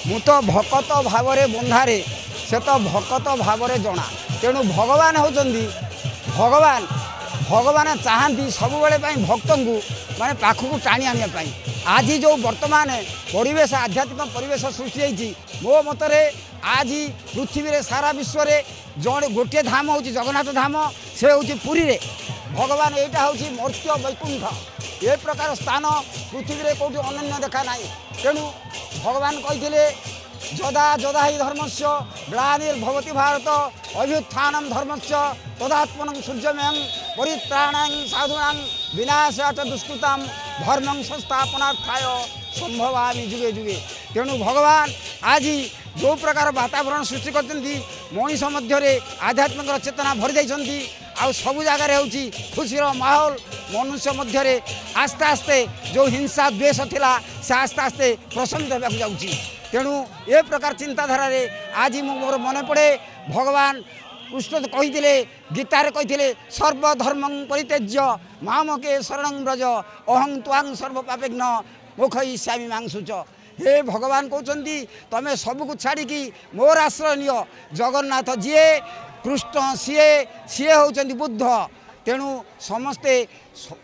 मु तो भकत भाव बंधारे से तो भकत भाव जना तेणु भगवान होचंदी भगवान भगवान चाहती सब बेले भक्त को माने पाखक टाणी आने आज जो वर्तमान परिवेश आध्यात्मिक परिवेश सृष्टि होती मो मतरे आज पृथ्वी रे सारा विश्व रे जड़े गोटे धाम हूँ जगन्नाथ धाम से हूँ पुरी रे भगवान यहाँ हूँ मर्त्य वैकुंठ ए प्रकार स्थान पृथ्वी रे कौटी अनन्य देखा ना तेणु भगवान कही जदा जदा ही धर्मस्य ग्लानिर्भवति भारत अभ्युत्थानं धर्मस्य तदात्मनं सूर्यमयं परित्राणां साधूनां विनाशाय दुष्कृतां धर्मं संस्थापनार्थाय संभवामि जुगे जुगे। तेणु भगवान आज जो प्रकार वातावरण सृष्टि करछन्ती मनीष मध्य आध्यात्मिक चेतना भरी देइछन्ती आ सब जगार होची खुशीर माहौल मनुष्य मध्य आस्ते आस्ते जो हिंसा द्वेष थिला से आस्ते आस्ते प्रशमित होगा जाउची। तेणु ए प्रकार चिंताधारा रे आज मोर मन पड़े भगवान कृष्ण कही गीतार कही सर्वधर्म परित्यज्य मामके शरणं व्रज अहं त्वां सर्व पापेघ्न मोक्षयिष्यामि मां शुच। हे भगवान कहते तमें सबको छाड़ी मोर आश्रय नियो जगन्नाथ जीए कृष्ण सीए सीए होचंदी बुद्ध तेणु समस्ते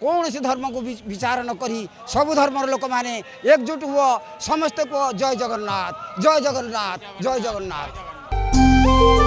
कौन सी धर्म को विचार न करी सब धर्म लोक माने एकजुट हुआ समस्ते को जय जगन्नाथ जय जगन्नाथ जय जगन्नाथ।